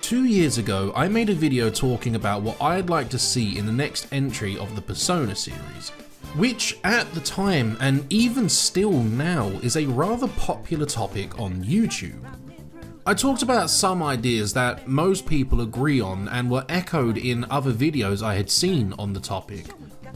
2 years ago, I made a video talking about what I'd like to see in the next entry of the Persona series, which at the time, and even still now, is a rather popular topic on YouTube. I talked about some ideas that most people agree on and were echoed in other videos I had seen on the topic.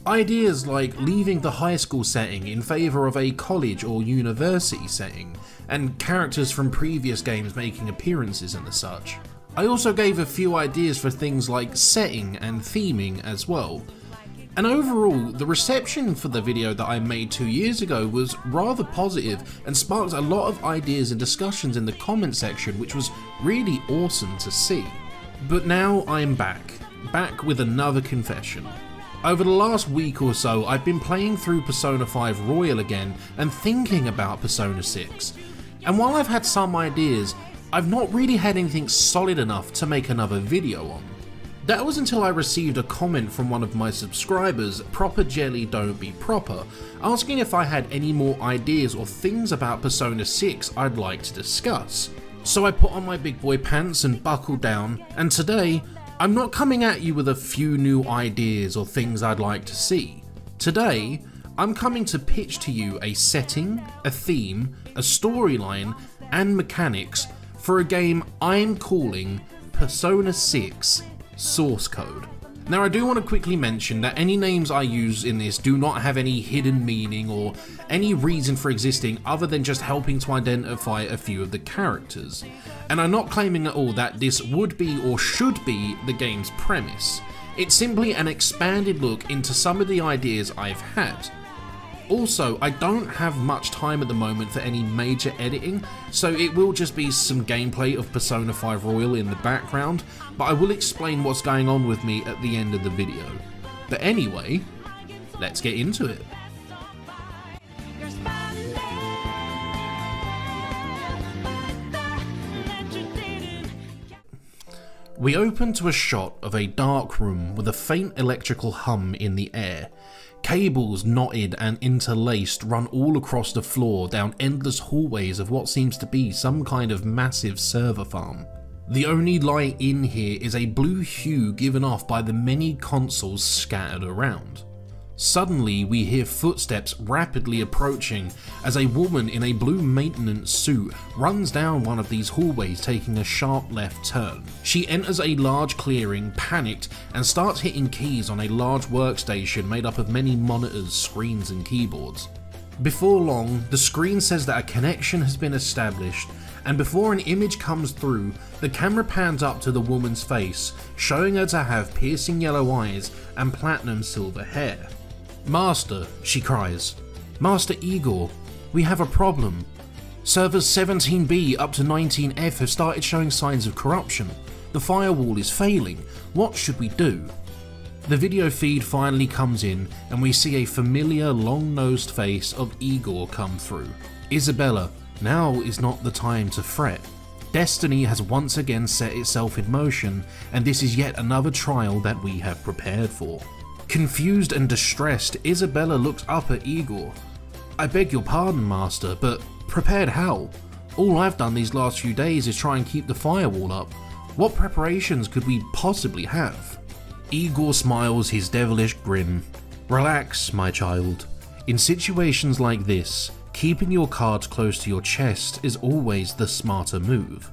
Ideas like leaving the high school setting in favour of a college or university setting, and characters from previous games making appearances and the such. I also gave a few ideas for things like setting and theming as well. And overall, the reception for the video that I made 2 years ago was rather positive and sparked a lot of ideas and discussions in the comment section, which was really awesome to see. But now I'm back with another confession. Over the last week or so, I've been playing through Persona 5 Royal again and thinking about Persona 6. And while I've had some ideas, I've not really had anything solid enough to make another video on. That was until I received a comment from one of my subscribers, Proper Jelly Don't Be Proper, asking if I had any more ideas or things about Persona 6 I'd like to discuss. So I put on my big boy pants and buckled down, and today, I'm not coming at you with a few new ideas or things I'd like to see. Today, I'm coming to pitch to you a setting, a theme, a storyline, and mechanics for a game I'm calling Persona 6 Source Code. Now I do want to quickly mention that any names I use in this do not have any hidden meaning or any reason for existing other than just helping to identify a few of the characters. And I'm not claiming at all that this would be or should be the game's premise. It's simply an expanded look into some of the ideas I've had. Also, I don't have much time at the moment for any major editing, so it will just be some gameplay of Persona 5 Royal in the background, but I will explain what's going on with me at the end of the video. But anyway, let's get into it. We open to a shot of a dark room with a faint electrical hum in the air. Cables knotted and interlaced run all across the floor down endless hallways of what seems to be some kind of massive server farm. The only light in here is a blue hue given off by the many consoles scattered around. Suddenly we hear footsteps rapidly approaching as a woman in a blue maintenance suit runs down one of these hallways, taking a sharp left turn. She enters a large clearing, panicked, and starts hitting keys on a large workstation made up of many monitors, screens and keyboards. Before long, the screen says that a connection has been established, and before an image comes through, the camera pans up to the woman's face, showing her to have piercing yellow eyes and platinum silver hair. "Master," she cries. "Master Igor, we have a problem. Servers 17B up to 19F have started showing signs of corruption. The firewall is failing. What should we do?" The video feed finally comes in and we see a familiar long-nosed face of Igor come through. "Isabella, now is not the time to fret. Destiny has once again set itself in motion, and this is yet another trial that we have prepared for." Confused and distressed, Isabella looks up at Igor. "I beg your pardon, Master, but prepared how? All I've done these last few days is try and keep the firewall up. What preparations could we possibly have?" Igor smiles his devilish grin. "Relax, my child. In situations like this, keeping your cards close to your chest is always the smarter move.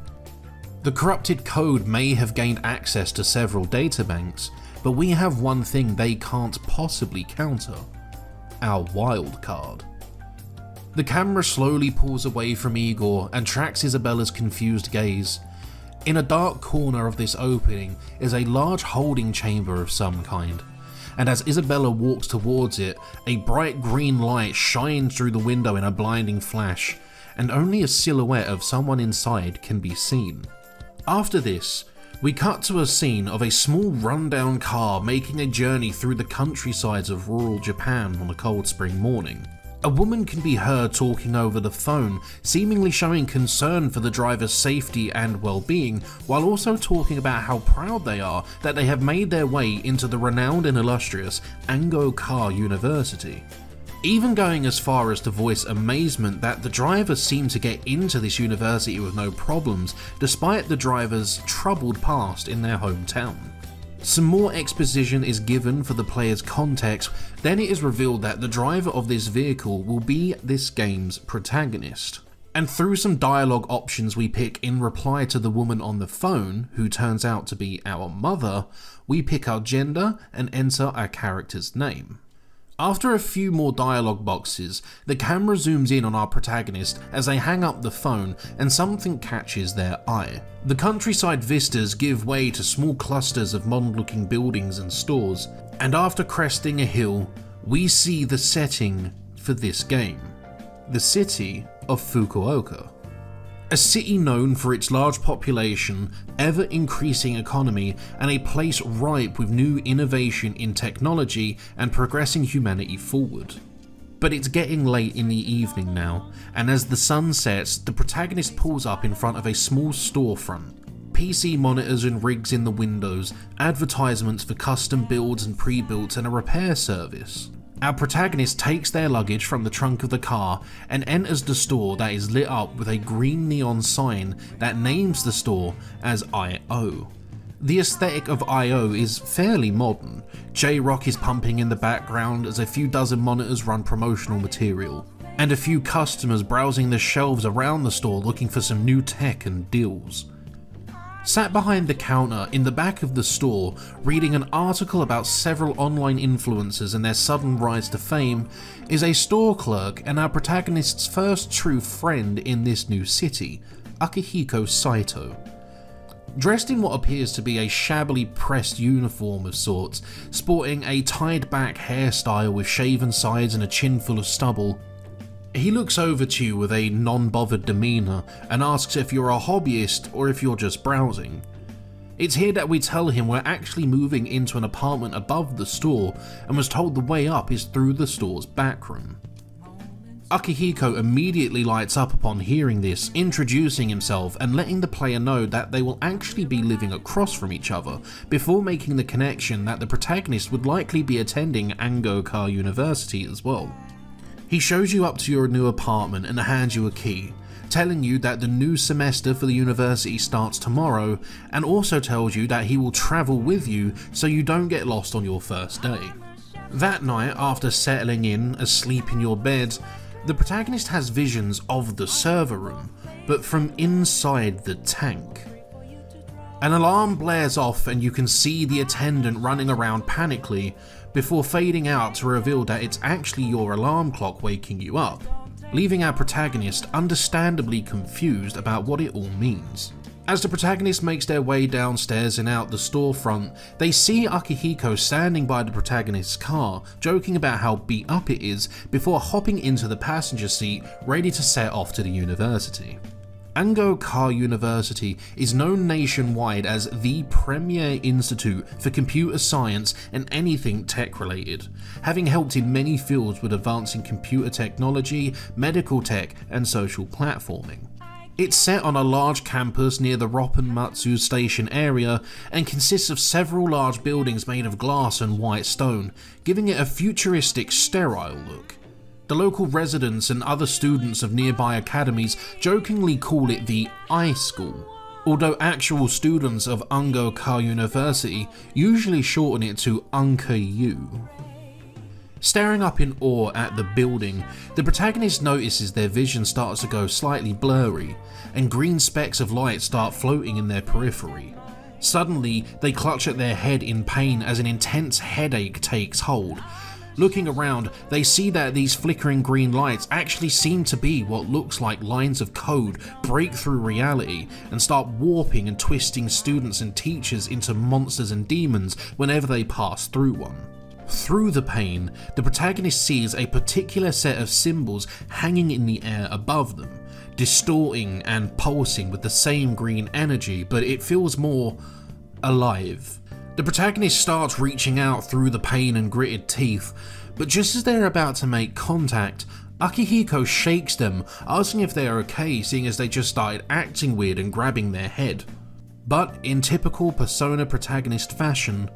The corrupted code may have gained access to several databanks, but we have one thing they can't possibly counter: our wild card." The camera slowly pulls away from Igor and tracks Isabella's confused gaze. In a dark corner of this opening is a large holding chamber of some kind, and as Isabella walks towards it, a bright green light shines through the window in a blinding flash, and only a silhouette of someone inside can be seen. After this, we cut to a scene of a small rundown car making a journey through the countrysides of rural Japan on a cold spring morning. A woman can be heard talking over the phone, seemingly showing concern for the driver's safety and well-being, while also talking about how proud they are that they have made their way into the renowned and illustrious Ango Car University. even going as far as to voice amazement that the driver seemed to get into this university with no problems, despite the driver's troubled past in their hometown. Some more exposition is given for the player's context, then it is revealed that the driver of this vehicle will be this game's protagonist. And through some dialogue options we pick in reply to the woman on the phone, who turns out to be our mother, we pick our gender and enter our character's name. After a few more dialogue boxes, the camera zooms in on our protagonist as they hang up the phone and something catches their eye. The countryside vistas give way to small clusters of modern-looking buildings and stores, and after cresting a hill, we see the setting for this game: the city of Fukuoka. A city known for its large population, ever-increasing economy, and a place ripe with new innovation in technology and progressing humanity forward. But it's getting late in the evening now, and as the sun sets, the protagonist pulls up in front of a small storefront. PC monitors and rigs in the windows, advertisements for custom builds and pre-builts, and a repair service. Our protagonist takes their luggage from the trunk of the car and enters the store that is lit up with a green neon sign that names the store as I.O. The aesthetic of I.O. is fairly modern. J-Rock is pumping in the background as a few dozen monitors run promotional material, and a few customers browsing the shelves around the store looking for some new tech and deals. Sat behind the counter in the back of the store, reading an article about several online influencers and their sudden rise to fame, is a store clerk and our protagonist's first true friend in this new city, Akihiko Saito. Dressed in what appears to be a shabbily pressed uniform of sorts, sporting a tied back hairstyle with shaven sides and a chin full of stubble, he looks over to you with a non-bothered demeanour and asks if you're a hobbyist or if you're just browsing. It's here that we tell him we're actually moving into an apartment above the store and was told the way up is through the store's back room. Akihiko immediately lights up upon hearing this, introducing himself and letting the player know that they will actually be living across from each other, before making the connection that the protagonist would likely be attending Angoka University as well. He shows you up to your new apartment and hands you a key, telling you that the new semester for the university starts tomorrow, and also tells you that he will travel with you so you don't get lost on your first day. That night, after settling in, asleep in your bed, the protagonist has visions of the server room, but from inside the tank. An alarm blares off and you can see the attendant running around panically, before fading out to reveal that it's actually your alarm clock waking you up, leaving our protagonist understandably confused about what it all means. As the protagonist makes their way downstairs and out the storefront, they see Akihiko standing by the protagonist's car, joking about how beat up it is, before hopping into the passenger seat, ready to set off to the university. Angoka University is known nationwide as the premier institute for computer science and anything tech related, having helped in many fields with advancing computer technology, medical tech, and social platforming. It's set on a large campus near the Ropponmatsu station area and consists of several large buildings made of glass and white stone, giving it a futuristic, sterile look. The local residents and other students of nearby academies jokingly call it the I-School, although actual students of Angoka University usually shorten it to UNKU. Staring up in awe at the building, the protagonist notices their vision starts to go slightly blurry, and green specks of light start floating in their periphery. Suddenly, they clutch at their head in pain as an intense headache takes hold. Looking around, they see that these flickering green lights actually seem to be what looks like lines of code break through reality and start warping and twisting students and teachers into monsters and demons whenever they pass through one. Through the pain, the protagonist sees a particular set of symbols hanging in the air above them, distorting and pulsing with the same green energy, but it feels more alive. The protagonist starts reaching out through the pain and gritted teeth, but just as they're about to make contact, Akihiko shakes them, asking if they are okay, seeing as they just started acting weird and grabbing their head. But in typical Persona protagonist fashion,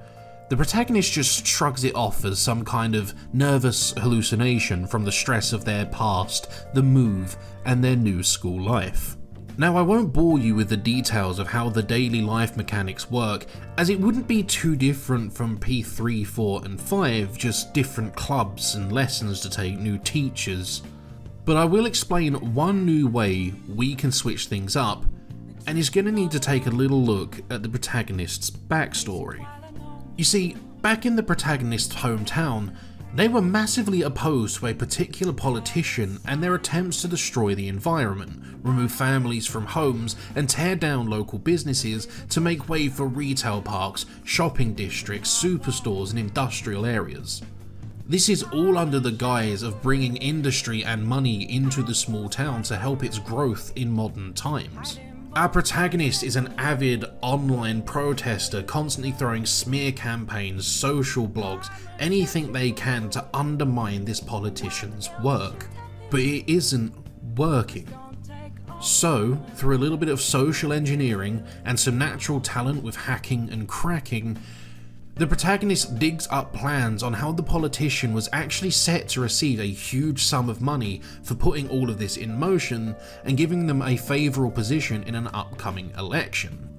The protagonist just shrugs it off as some kind of nervous hallucination from the stress of their past, the move, and their new school life. Now, I won't bore you with the details of how the daily life mechanics work, as it wouldn't be too different from P3, 4 and 5, just different clubs and lessons to take, new teachers. But I will explain one new way we can switch things up, and is going to need to take a little look at the protagonist's backstory. You see, back in the protagonist's hometown, they were massively opposed to a particular politician and their attempts to destroy the environment, remove families from homes, and tear down local businesses to make way for retail parks, shopping districts, superstores, and industrial areas. This is all under the guise of bringing industry and money into the small town to help its growth in modern times. Our protagonist is an avid online protester, constantly throwing smear campaigns, social blogs, anything they can to undermine this politician's work. But it isn't working. So, through a little bit of social engineering and some natural talent with hacking and cracking, the protagonist digs up plans on how the politician was actually set to receive a huge sum of money for putting all of this in motion and giving them a favourable position in an upcoming election.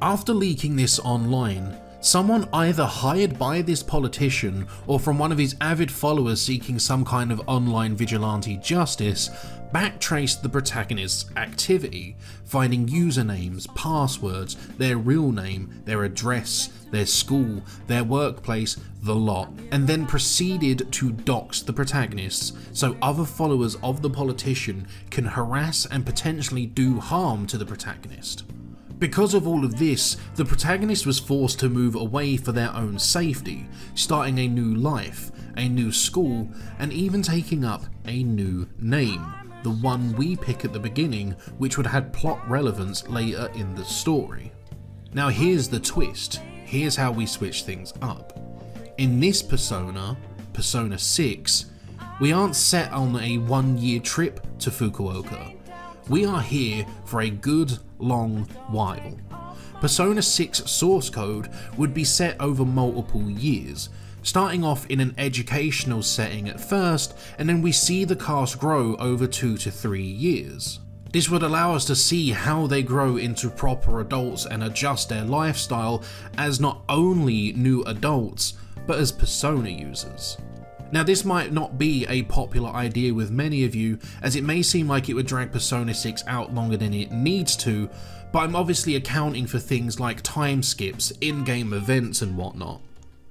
After leaking this online, someone either hired by this politician or from one of his avid followers seeking some kind of online vigilante justice backtraced the protagonist's activity, finding usernames, passwords, their real name, their address, their school, their workplace, the lot, and then proceeded to dox the protagonists so other followers of the politician can harass and potentially do harm to the protagonist. Because of all of this, the protagonist was forced to move away for their own safety, starting a new life, a new school, and even taking up a new name, the one we pick at the beginning, which would have plot relevance later in the story. Now here's the twist, here's how we switch things up. In this persona, Persona 6, we aren't set on a 1-year trip to Fukuoka. We are here for a good long while. Persona 6 source code would be set over multiple years, starting off in an educational setting at first, and then we see the cast grow over 2 to 3 years. This would allow us to see how they grow into proper adults and adjust their lifestyle as not only new adults, but as Persona users. Now this might not be a popular idea with many of you, as it may seem like it would drag Persona 6 out longer than it needs to, but I'm obviously accounting for things like time skips, in-game events and whatnot.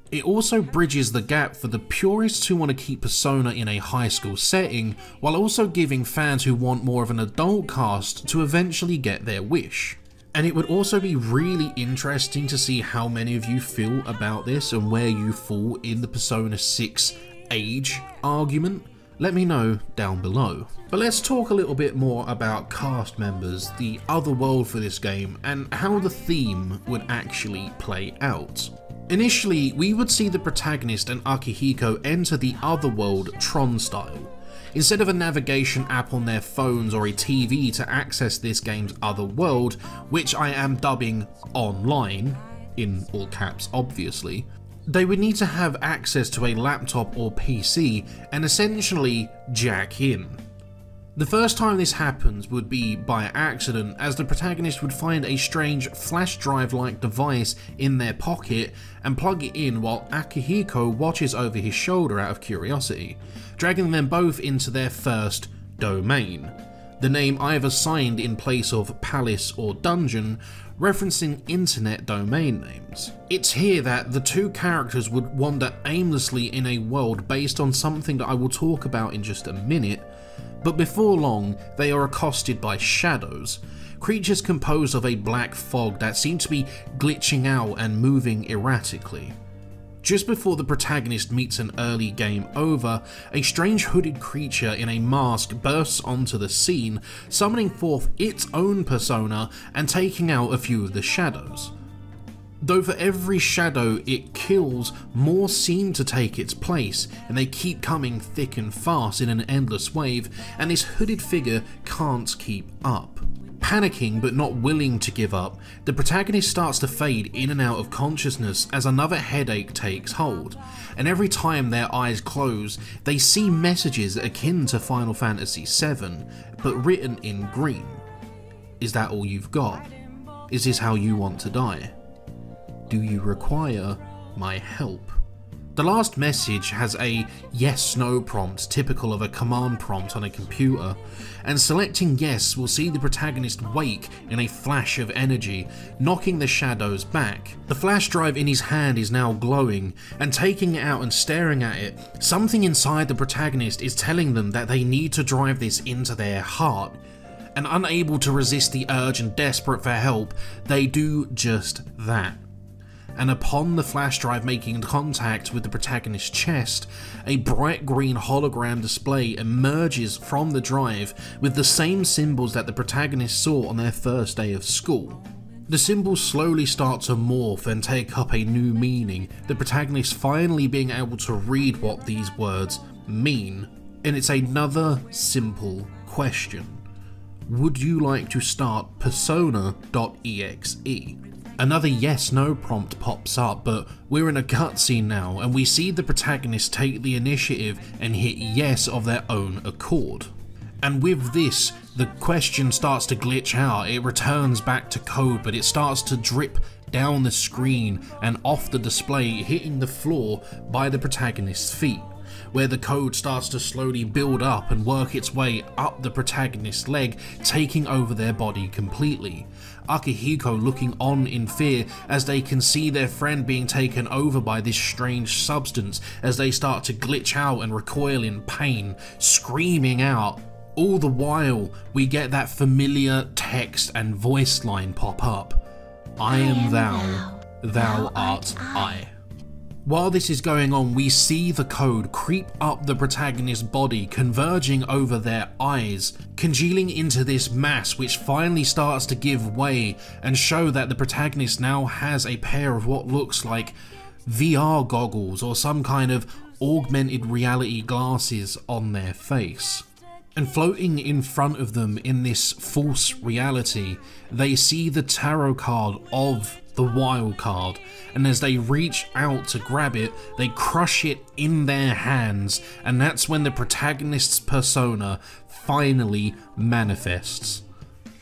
It also bridges the gap for the purists who want to keep Persona in a high school setting, while also giving fans who want more of an adult cast to eventually get their wish. And it would also be really interesting to see how many of you feel about this and where you fall in the Persona 6 age argument. Let me know down below. But let's talk a little bit more about cast members, the other world for this game, and how the theme would actually play out. Initially, we would see the protagonist and Akihiko enter the other world Tron style. Instead of a navigation app on their phones or a TV to access this game's other world, which I am dubbing online, in all caps obviously, they would need to have access to a laptop or PC and essentially jack in. The first time this happens would be by accident, as the protagonist would find a strange flash drive-like device in their pocket and plug it in while Akihiko watches over his shoulder out of curiosity, dragging them both into their first domain, the name either signed in place of palace or dungeon, referencing internet domain names. It's here that the two characters would wander aimlessly in a world based on something that I will talk about in just a minute, but before long they are accosted by shadows, creatures composed of a black fog that seem to be glitching out and moving erratically. Just before the protagonist meets an early game over, a strange hooded creature in a mask bursts onto the scene, summoning forth its own persona and taking out a few of the shadows. Though for every shadow it kills, more seem to take its place, and they keep coming thick and fast in an endless wave, and this hooded figure can't keep up. Panicking but not willing to give up, the protagonist starts to fade in and out of consciousness as another headache takes hold, and every time their eyes close, they see messages akin to Final Fantasy VII, but written in green. Is that all you've got? Is this how you want to die? Do you require my help? The last message has a yes/no prompt typical of a command prompt on a computer, and selecting yes will see the protagonist wake in a flash of energy, knocking the shadows back. The flash drive in his hand is now glowing, and taking it out and staring at it, something inside the protagonist is telling them that they need to drive this into their heart. And unable to resist the urge and desperate for help, they do just that. And upon the flash drive making contact with the protagonist's chest, a bright green hologram display emerges from the drive with the same symbols that the protagonist saw on their first day of school. The symbols slowly start to morph and take up a new meaning, the protagonist finally being able to read what these words mean. And it's another simple question. Would you like to start Persona.exe? Another yes/no prompt pops up, but we're in a cutscene now and we see the protagonist take the initiative and hit yes of their own accord. And with this, the question starts to glitch out. It returns back to code, but it starts to drip down the screen and off the display, hitting the floor by the protagonist's feet, where the code starts to slowly build up and work its way up the protagonist's leg, taking over their body completely. Akihiko looking on in fear as they can see their friend being taken over by this strange substance as they start to glitch out and recoil in pain, screaming out. All the while, we get that familiar text and voice line pop up. I am thou, thou art I. While this is going on, we see the code creep up the protagonist's body, converging over their eyes, congealing into this mass which finally starts to give way and show that the protagonist now has a pair of what looks like VR goggles or some kind of augmented reality glasses on their face. And floating in front of them in this false reality, they see the tarot card of the wild card, and as they reach out to grab it, they crush it in their hands, and that's when the protagonist's persona finally manifests.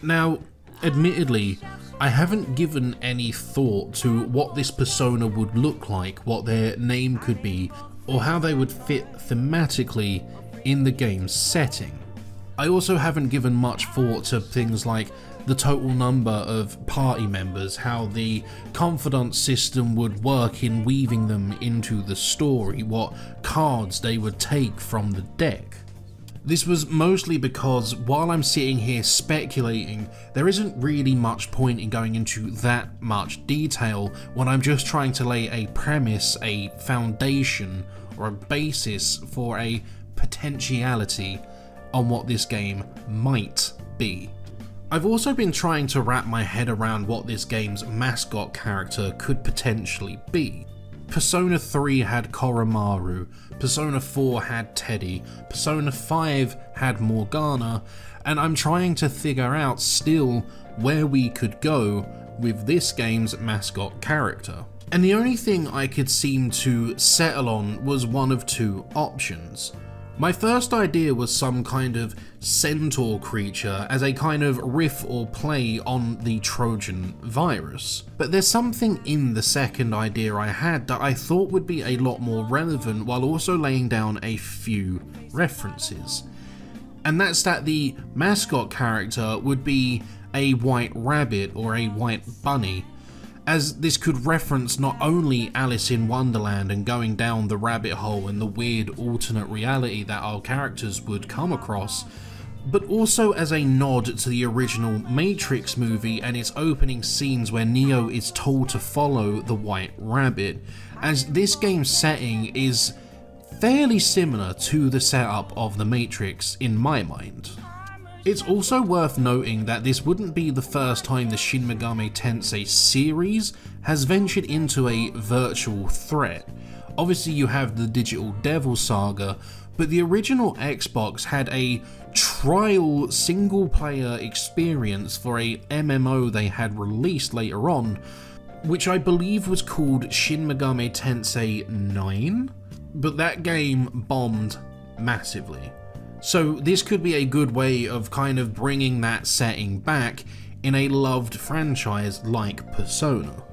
Now, admittedly, I haven't given any thought to what this persona would look like, what their name could be, or how they would fit thematically in the game's setting. I also haven't given much thought to things like the total number of party members, how the confidant system would work in weaving them into the story, what cards they would take from the deck. This was mostly because while I'm sitting here speculating, there isn't really much point in going into that much detail when I'm just trying to lay a premise, a foundation, or a basis for a potentiality on what this game might be. I've also been trying to wrap my head around what this game's mascot character could potentially be. Persona 3 had Koromaru, Persona 4 had Teddy, Persona 5 had Morgana, and I'm trying to figure out still where we could go with this game's mascot character. And the only thing I could seem to settle on was one of two options. My first idea was some kind of centaur creature as a kind of riff or play on the Trojan virus. But there's something in the second idea I had that I thought would be a lot more relevant while also laying down a few references. And that's that the mascot character would be a white rabbit or a white bunny, as this could reference not only Alice in Wonderland and going down the rabbit hole and the weird alternate reality that our characters would come across, but also as a nod to the original Matrix movie and its opening scenes where Neo is told to follow the white rabbit, as this game's setting is fairly similar to the setup of the Matrix in my mind. It's also worth noting that this wouldn't be the first time the Shin Megami Tensei series has ventured into a virtual threat. Obviously you have the Digital Devil saga, But the original Xbox had a trial single-player experience for a MMO they had released later on, which I believe was called Shin Megami Tensei 9, but that game bombed massively. So this could be a good way of kind of bringing that setting back in a loved franchise like Persona.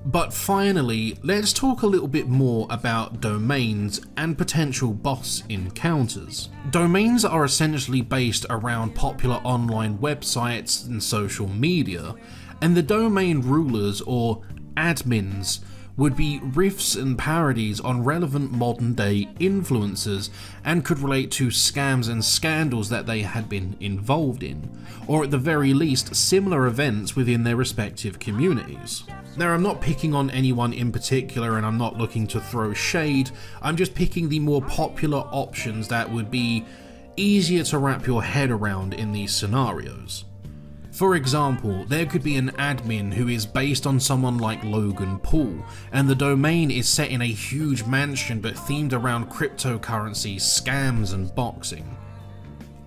But finally, let's talk a little bit more about domains and potential boss encounters. Domains are essentially based around popular online websites and social media, and the domain rulers, or admins, would be riffs and parodies on relevant modern day influencers and could relate to scams and scandals that they had been involved in, or at the very least similar events within their respective communities. Now, I'm not picking on anyone in particular and I'm not looking to throw shade, I'm just picking the more popular options that would be easier to wrap your head around in these scenarios. For example, there could be an admin who is based on someone like Logan Paul, and the domain is set in a huge mansion but themed around cryptocurrency, scams and boxing.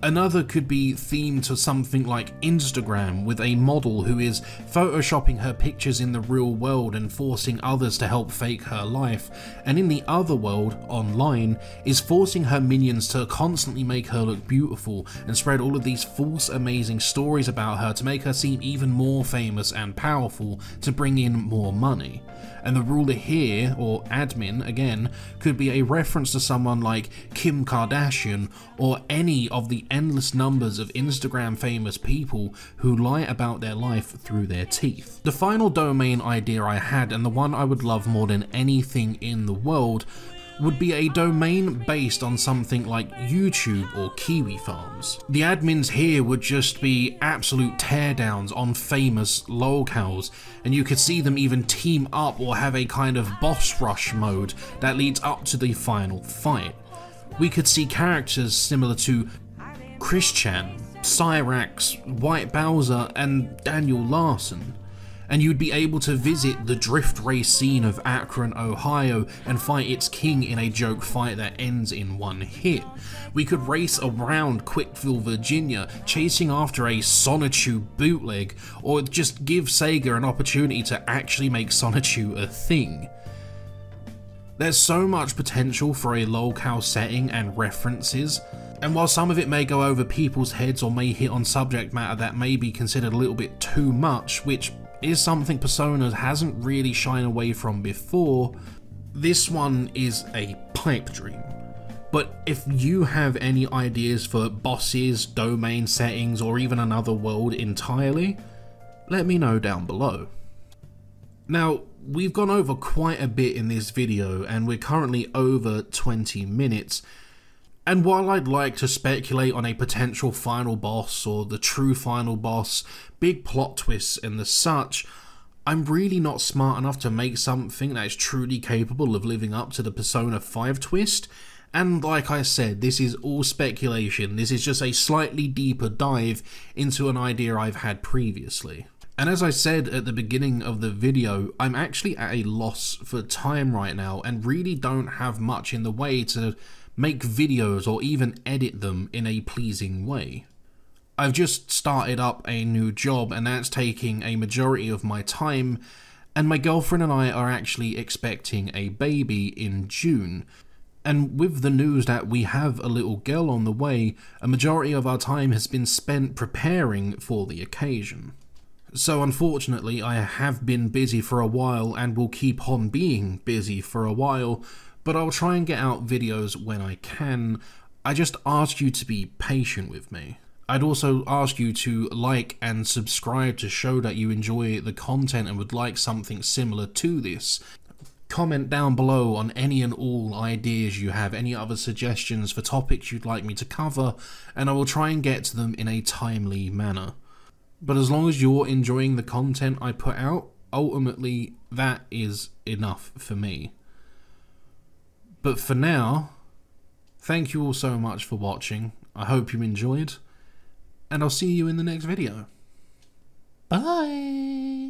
Another could be themed to something like Instagram, with a model who is photoshopping her pictures in the real world and forcing others to help fake her life, and in the other world, online, is forcing her minions to constantly make her look beautiful and spread all of these false amazing stories about her to make her seem even more famous and powerful to bring in more money. And the ruler here, or admin again, could be a reference to someone like Kim Kardashian or any of the endless numbers of Instagram famous people who lie about their life through their teeth. The final domain idea I had, and the one I would love more than anything in the world, would be a domain based on something like YouTube or Kiwi Farms. The admins here would just be absolute teardowns on famous locales, and you could see them even team up or have a kind of boss rush mode that leads up to the final fight. We could see characters similar to Christian, Cyrax, White Bowser and Daniel Larson. And you'd be able to visit the drift race scene of Akron, Ohio and fight its king in a joke fight that ends in one hit. We could race around Quickville, Virginia, chasing after a Sonichu bootleg, or just give Sega an opportunity to actually make Sonichu a thing. There's so much potential for a locale setting and references, and while some of it may go over people's heads or may hit on subject matter that may be considered a little bit too much, which is something Persona hasn't really shied away from before, this one is a pipe dream. But if you have any ideas for bosses, domain settings, or even another world entirely, let me know down below. Now, we've gone over quite a bit in this video and we're currently over 20 minutes. And while I'd like to speculate on a potential final boss or the true final boss, big plot twists and the such, I'm really not smart enough to make something that is truly capable of living up to the Persona 5 twist. And like I said, this is all speculation. This is just a slightly deeper dive into an idea I've had previously. And as I said at the beginning of the video, I'm actually at a loss for time right now and really don't have much in the way to make videos or even edit them in a pleasing way. I've just started up a new job and that's taking a majority of my time, and my girlfriend and I are actually expecting a baby in June. And with the news that we have a little girl on the way, a majority of our time has been spent preparing for the occasion. So unfortunately I have been busy for a while and will keep on being busy for a while, but I'll try and get out videos when I can. I just ask you to be patient with me. I'd also ask you to like and subscribe to show that you enjoy the content and would like something similar to this. Comment down below on any and all ideas you have, any other suggestions for topics you'd like me to cover, and I will try and get to them in a timely manner. But as long as you're enjoying the content I put out, ultimately that is enough for me. But for now, thank you all so much for watching. I hope you enjoyed, and I'll see you in the next video. Bye!